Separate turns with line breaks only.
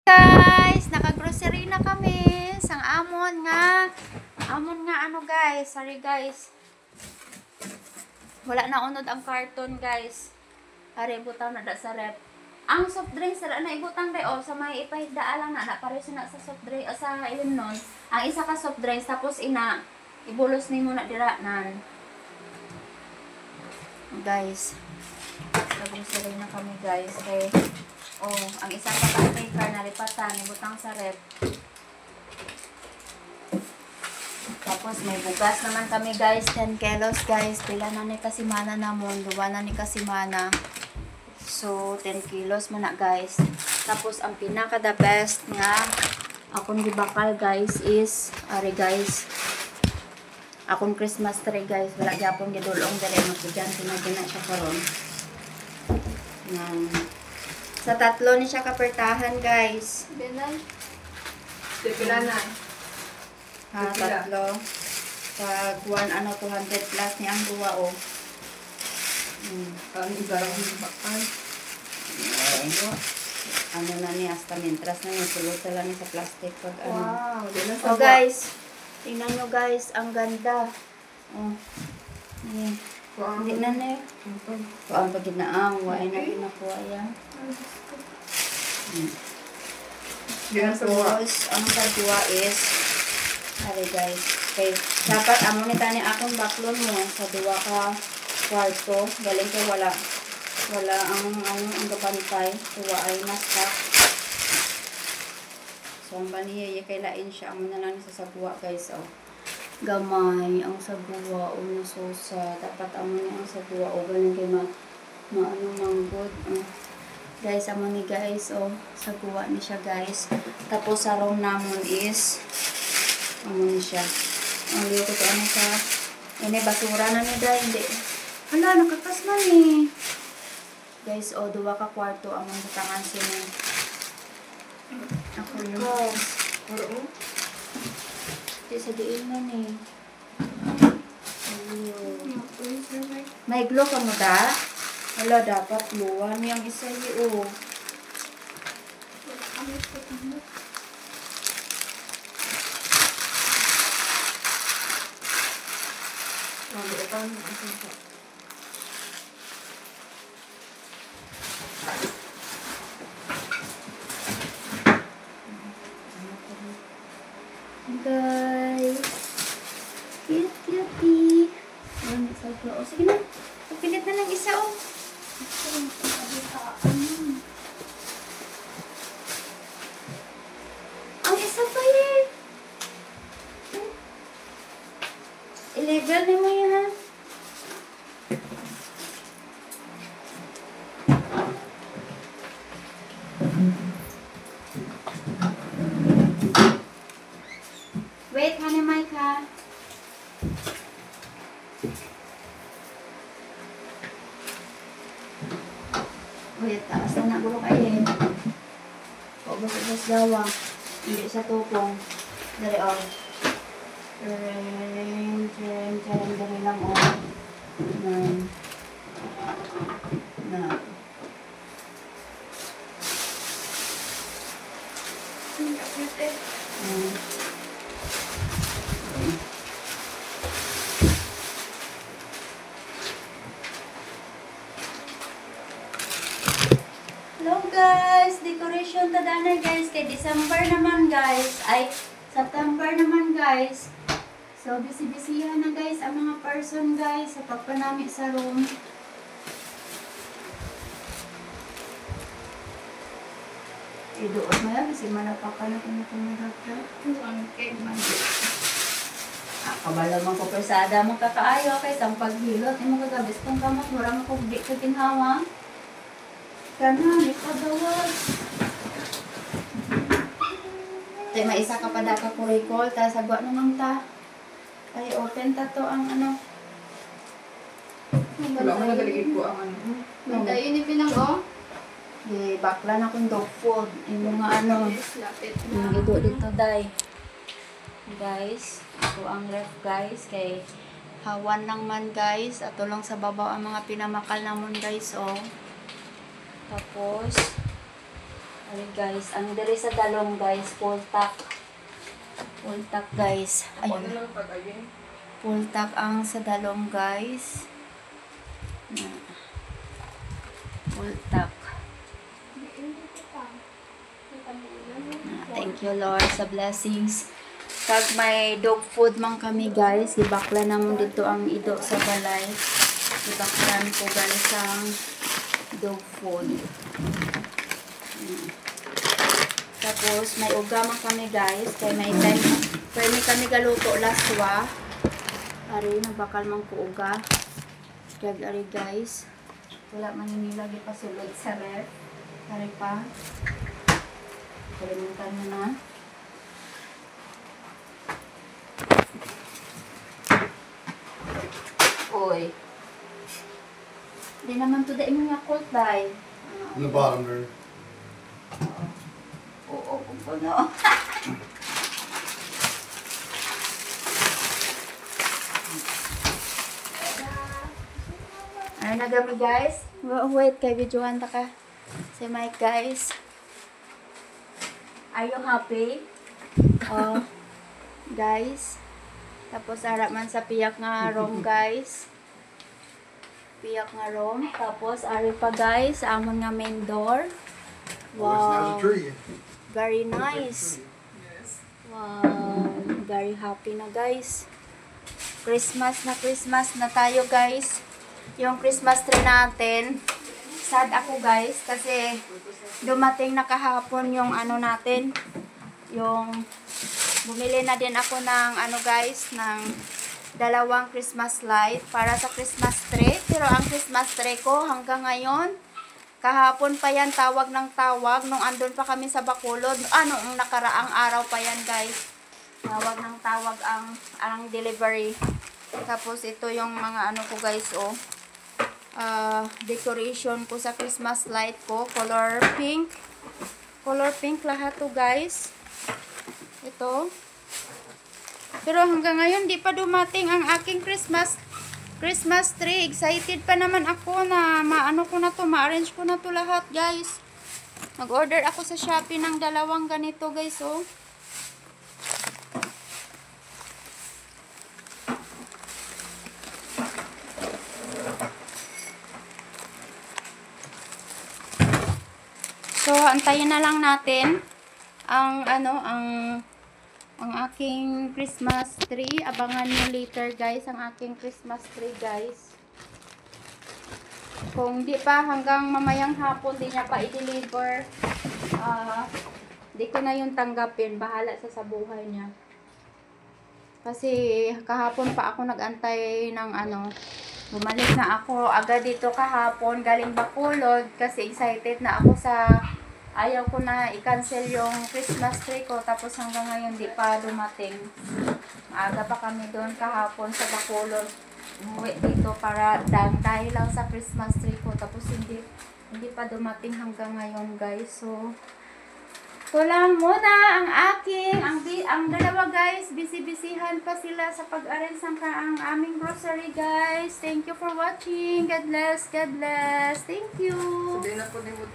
Guys, naka-grocery na kami sang amon nga ano guys, sorry guys, wala na unod ang carton guys, ari butang na da sa rep. Ang soft drinks na ibutang day o sa may ipahigda lang na pare na sa soft drink o sa ilim nun ang isa ka soft drinks tapos ibulos ni mo na diranan guys. Naka-grocery na kami guys kay ang isa pa ka-maker na lipatan, ibutang sa rep. Tapos may bugas naman kami guys, 10 kilos guys. Pila na ni kasimana namon, duwa na ni kasimana. So, 10 kilos man na guys. Tapos ang pinaka the best nga akong gibakal guys is, ari guys, akong Christmas tree guys. Wala gyapon gidulong dali magpudyan, tinagina siya karon. Yan. Sa tatlo ni siya kapertahan, guys.
Bilan? Pila na?
Ha, tatlo. Pag 200 plus ni ang duwa, oh.
Ang ibarang yung bakal.
Ano na ni, hasta mintras na yung sulot lang ni sa plastic. Pag,
wow,
oh, guys. Tingnan nyo, guys. Ang ganda. Oh. Hindi na na. Kuang pag ginaang. Wain na pinakuha yan. Tapos, ang kadua is, hari guys, okay, dapat amo ni tani akong baklon mo sa duwa ka kwarto, galing kay wala ang gapantay, tuwa ay nasa. So, ang baniya, kay lain siya, amo na lang sa sagwa guys, oh. Gamay, ang sagwa, o nasusa, dapat amo niya ang sagwa, o galing kay maano manggod, guys, amo ni guys, sagwa ni siya guys. Tapos sa room namon is amo ni siya. Ang liyo ko to ano sa ini basura na ni dai, hindi. Hala, nakakas man ni. Guys, duwa ka kwarto among butangan sini. Ako yun.
Oo.
Di sa diin man ni. May glow ka mo da? Wala, dapat luwan yung isa yun. Guys, cute. Sige na, pilit na lang isa ang isa pa yun. Illegal na mo yan. Wait, honey, Mike, ha? Wait, taas na nagulo kayo eh. Pabas-abas gawa. Hindi sa tukong. Dari, Dari lang, Na. Hello guys, decoration tadana guys, kay December naman guys, ay September naman guys. So busy-busyhan na guys ang mga person guys sa pagpanami sa room. Idoon mo yan kasi malapaka na pinapamagagda. Kabala man ko persada mo kakaayo kay sang paghilot imo kagabis tong kamot mura mo ko di ka ginhawa. Kana, may pagawag. Tay, may isa ka pa da ka kurikol, ta sagwa naman ta. Ay, open ta to ang ano.
Wala mo nagaligid ko ang ano.
Mandayo ni pinang di bakla na kung dog food. Yung mga ano. Yung dito day. Guys, ito ang ref guys. Kay hawan lang man guys. Ato lang sa babaw ang mga pinamakal namon guys. Tapos, Ay guys, ang dali sa dalong guys, full tack. Full tack guys.
Ano
Ayun.
lang pagayin?
Full tack ang sa dalong guys. Full tack. Thank you Lord sa blessings. Kag may dog food man kami guys, gibakla namon dito ang ido sa balay. Gibaklan ko guys ang dog food. Tapos may uga man kami guys, kay may time pwede kami galuto laswa. Ari nagbakal man ko uga. Kag ari guys, wala man nilagi pa sulod sa ref. Ari pa. Kalimutan mo na. Oy. Di naman to dahil mga cold dahil.
In the bottom there.
Oo, kung puno. Ano na kami guys? Wait, kay videohan ta ka. Si Mike guys. Are you happy? Oh, guys. Tapos harap man sa piyak nga room guys. Piyak nga room. Tapos ari pa guys, amon nga main door. Wow.
There's a tree.
Very nice.
Yes.
Wow. Very happy na guys. Christmas na tayo guys. Yung Christmas tree natin. Sad ako guys kasi dumating na kahapon yung ano natin. Yung bumili na din ako ng ano guys, ng dalawang Christmas light para sa Christmas tree. Pero ang Christmas tree ko hanggang ngayon, kahapon pa yan tawag ng tawag nung andun pa kami sa Bacolod. Ang nakaraang araw pa yan guys. Tawag ng tawag ang delivery. Tapos ito yung mga ano ko guys oh. Decoration ko sa Christmas light ko. Color pink. Color pink lahat to guys. Ito. Pero hanggang ngayon di pa dumating ang aking Christmas tree. Excited pa naman ako na maano ko na to, ma-arrange ko na to lahat guys. Nag-order ako sa Shopee ng dalawang ganito guys oh. So antayin na lang natin ang aking Christmas tree. Abangan nyo later guys ang aking Christmas tree guys. Kung di pa hanggang mamayang hapon di niya pa i-deliver, di ko na yung tanggapin. Bahala sa buhay niya. Kasi kahapon pa ako nag-antay ng bumalik na ako agad dito kahapon galing Bacolod kasi excited na ako sa ayaw ko na i-cancel yung Christmas tree ko tapos hanggang ngayon di pa dumating. Maaga pa kami doon kahapon sa Bacolod. Umuwi dito para dahil lang sa Christmas tree ko tapos hindi pa dumating hanggang ngayon guys. So ito lang muna ang dalawa guys, busy-busyhan pa sila sa pag-arrange ng ang aming grocery guys. Thank you for watching. God bless. Thank you.
Sabihin na po din mo